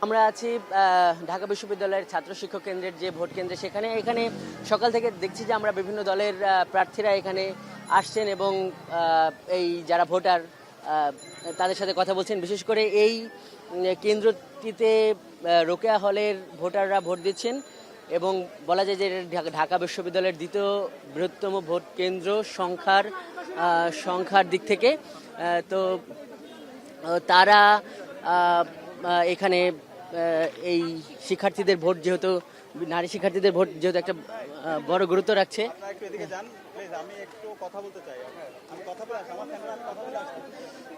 আমরা আছি ঢাকা বিশ্ববিদ্যালয়ের ছাত্র শিক্ষক কেন্দ্রের যে ভোট কেন্দ্রে, এখানে সকাল থেকে দেখছি যে আমরা বিভিন্ন দলের প্রার্থীরা এখানে আসছেন এবং এই যারা ভোটার তাদের সাথে কথা বলছেন। বিশেষ করে এই কেন্দ্রটিতে রোকেয়া হলের ভোটাররা ভোট দিচ্ছেন এবং বলা যায় যে ঢাকা বিশ্ববিদ্যালয়ের দ্বিতীয় বৃহত্তম ভোট কেন্দ্র সংখ্যার দিক থেকে। তো তারা এখানে এই শিক্ষার্থীদের ভোট, যেহেতু নারী শিক্ষার্থীদের ভোট যেহেতু একটা বড় গুরুত্ব রাখছে।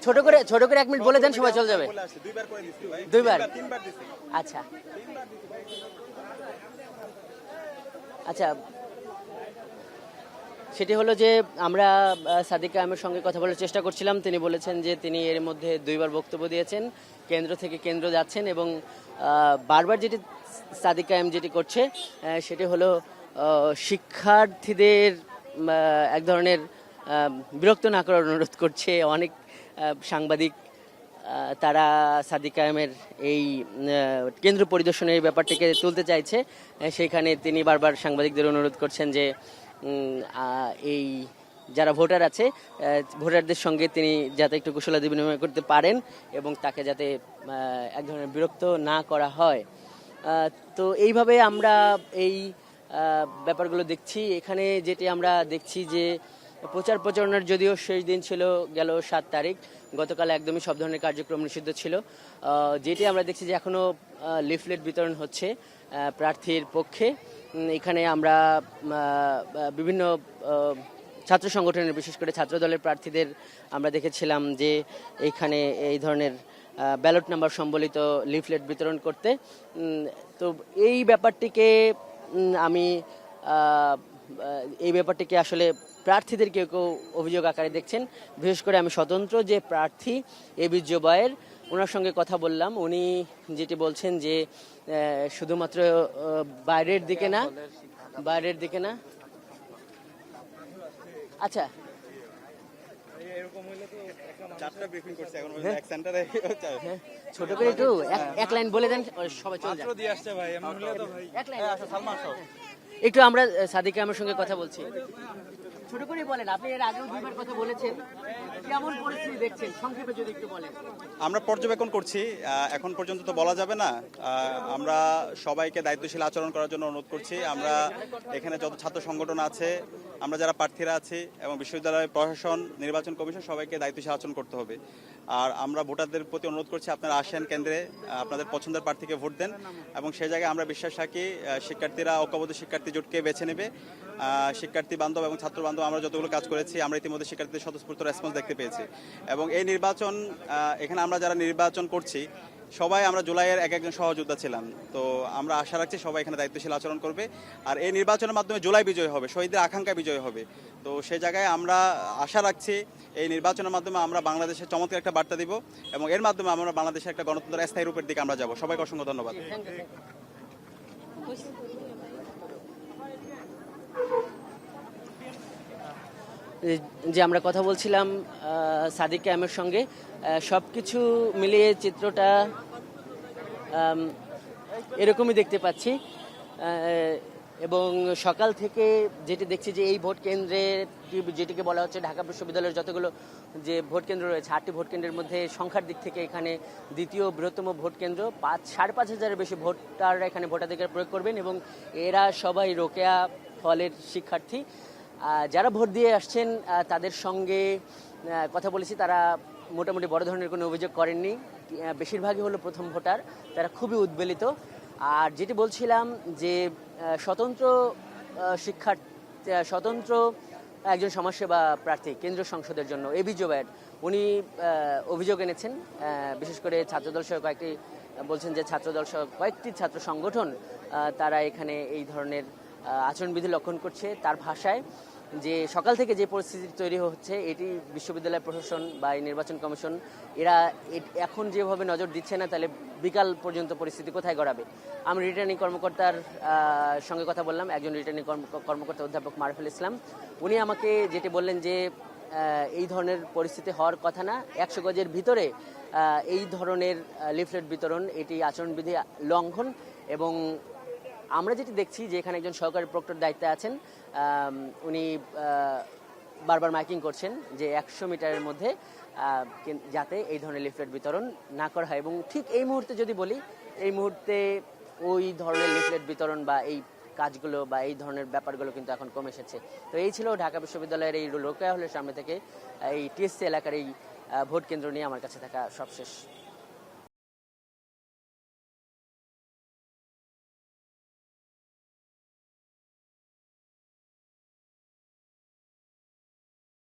ছোট করে 1 মিনিট বলে দেন, সবাই চলে যাবে। দুইবার? আচ্ছা আচ্ছা, সেটি হলো যে আমরা সাদিক কায়েমের সঙ্গে কথা বলার চেষ্টা করছিলাম। তিনি বলেছেন যে তিনি এর মধ্যে 2বার বক্তব্য দিয়েছেন, কেন্দ্র থেকে কেন্দ্র যাচ্ছেন এবং বারবার যেটি সাদিক কায়েম যেটি করছে সেটি হলো শিক্ষার্থীদের এক ধরনের বিরক্ত না করার অনুরোধ করছে। অনেক সাংবাদিক তারা সাদিক কায়েমের এই কেন্দ্র পরিদর্শনের ব্যাপারটিকে তুলতে চাইছে। সেখানে তিনি বারবার সাংবাদিকদের অনুরোধ করছেন যে এই যারা ভোটার আছে ভোটারদের সঙ্গে তিনি যাতে একটু কুশলাদি বিনিময় করতে পারেন এবং তাকে যাতে এক ধরনের বিরক্ত না করা হয়। তো এইভাবে আমরা এই ব্যাপারগুলো দেখছি। এখানে যেটি আমরা দেখছি যে প্রচারণার যদিও শেষ দিন ছিল গেল 7 তারিখ, গতকাল একদমই সব ধরনের কার্যক্রম নিষিদ্ধ ছিল। যেটি আমরা দেখছি যে এখনও লিফলেট বিতরণ হচ্ছে প্রার্থীর পক্ষে। এখানে আমরা বিভিন্ন ছাত্র সংগঠনের, বিশেষ করে ছাত্র দলের প্রার্থীদের আমরা দেখেছিলাম যে এইখানে এই ধরনের ব্যালট নাম্বার সম্বলিত লিফলেট বিতরণ করতে। তো এই ব্যাপারটিকে আসলে প্রার্থীদের কেউ কেউ অভিযোগ আকারে দেখছেন। বিশেষ করে আমি স্বতন্ত্র যে প্রার্থী এবি জোবায়ের, ওনার সঙ্গে কথা বললাম। উনি যেটি বলছেন যে শুধুমাত্র বাইরের দিকে না। আচ্ছা, ছোট করে একটু 1 লাইন বলে দেন, সবাই চলে যাবে। একটু আমরা সাদিক কায়েমের সঙ্গে কথা বলছি, ছোট করে বলেন। আপনি এর আগেও 2বার কথা বলেছেন, কেমন পরিস্থিতি দেখছেন সংক্ষেপে যদি একটু বলেন। আমরা পর্যবেক্ষণ করছি, এখন পর্যন্ত তো বলা যাবে না। আমরা সবাইকে দায়িত্বশীল আচরণ করার জন্য অনুরোধ করছি। আমরা এখানে যত ছাত্র সংগঠন আছে, আমরা যারা প্রার্থীরা আছি এবং বিশ্ববিদ্যালয় প্রশাসন, নির্বাচন কমিশন, সবাইকে দায়িত্বশীল আচরণ করতে হবে। আর আমরা ভোটারদের প্রতি অনুরোধ করছি, আপনারা আসেন কেন্দ্রে, আপনাদের পছন্দের প্রার্থীকে ভোট দেন এবং সেই জায়গায় আমরা বিশ্বাস রাখি শিক্ষার্থীরা ঐক্যবদ্ধ শিক্ষার্থী জোটকে বেছে নেবে। শিক্ষার্থী বান্ধব এবং ছাত্র বান্ধব আমরা যতগুলো কাজ করেছি, আমরা ইতিমধ্যে শিক্ষার্থীদের স্বতঃস্ফূর্ত রেসপন্স দেখতে পেয়েছি। এবং এই নির্বাচন, এখানে আমরা যারা নির্বাচন করছি সবাই আমরা জুলাইয়ের একজন সহযোদ্ধা ছিলাম। তো আমরা আশা রাখছি সবাই এখানে দায়িত্বশীল আচরণ করবে। আর এই নির্বাচনের মাধ্যমে জুলাই বিজয় হবে, শহীদদের আকাঙ্ক্ষা বিজয় হবে। তো সেই জায়গায় আমরা আশা রাখছি এই নির্বাচনের মাধ্যমে আমরা বাংলাদেশের চমৎকার একটা বার্তা দিব এবং এর মাধ্যমে আমরা বাংলাদেশের একটা গণতন্ত্রের স্থায়ী রূপের দিকে আমরা যাব। সবাইকে অসংখ্য ধন্যবাদ। যে আমরা কথা বলছিলাম সাদিক কায়েমের সঙ্গে, সব কিছু মিলিয়ে চিত্রটা এরকমই দেখতে পাচ্ছি। এবং সকাল থেকে যেটি দেখছি যে এই ভোট কেন্দ্রে, যেটিকে বলা হচ্ছে ঢাকা বিশ্ববিদ্যালয়ের যতগুলো যে ভোট কেন্দ্র রয়েছে, 8টি ভোট কেন্দ্রের মধ্যে সংখ্যার দিক থেকে এখানে দ্বিতীয় বৃহত্তম ভোট কেন্দ্র। 5,500-এর বেশি ভোটাররা এখানে ভোটাধিকার প্রয়োগ করবেন এবং এরা সবাই রোকেয়া হলের শিক্ষার্থী। যারা ভোট দিয়ে আসছেন তাদের সঙ্গে কথা বলেছি, তারা মোটামুটি বড় ধরনের কোনো অভিযোগ করেননি। বেশিরভাগই হলো প্রথম ভোটার, তারা খুবই উদ্বেলিত। আর যেটি বলছিলাম যে স্বতন্ত্র একজন সমাজসেবা প্রার্থী কেন্দ্রীয় সংসদের জন্য এবি জোবায়ের, উনি অভিযোগ এনেছেন। বিশেষ করে ছাত্রদল সহ বলছেন যে ছাত্রদল সহ কয়েকটি ছাত্র সংগঠন তারা এখানে এই ধরনের আচরণবিধি লঙ্ঘন করছে। তার ভাষায় যে সকাল থেকে যে পরিস্থিতি তৈরি হচ্ছে, এটি বিশ্ববিদ্যালয় প্রশাসন বা এই নির্বাচন কমিশন এরা এখন যেভাবে নজর দিচ্ছে না, তাহলে বিকাল পর্যন্ত পরিস্থিতি কোথায় গড়াবে। আমি রিটার্নিং কর্মকর্তার সঙ্গে কথা বললাম, একজন রিটার্নিং কর্মকর্তা অধ্যাপক মারুফুল ইসলাম। উনি আমাকে যেটি বললেন যে এই ধরনের পরিস্থিতি হওয়ার কথা না, 100 গজের ভিতরে এই ধরনের লিফলেট বিতরণ এটি আচরণবিধি লঙ্ঘন। এবং আমরা যেটি দেখছি যে এখানে একজন সহকারী প্রক্টর দায়িত্বে আছেন, উনি বারবার মাইকিং করছেন যে 100 মিটারের মধ্যে যাতে এই ধরনের লিফলেট বিতরণ না করা হয়। এবং ঠিক এই মুহূর্তে যদি বলি, এই মুহূর্তে ওই ধরনের লিফলেট বিতরণ বা এই কাজগুলো বা এই ধরনের ব্যাপারগুলো কিন্তু এখন কমে এসেছে। তো এই ছিল ঢাকা বিশ্ববিদ্যালয়ের এই রোকেয়া হলের সামনে থেকে এই টিএসসি এলাকার এই ভোট কেন্দ্র নিয়ে আমার কাছে থাকা সবশেষ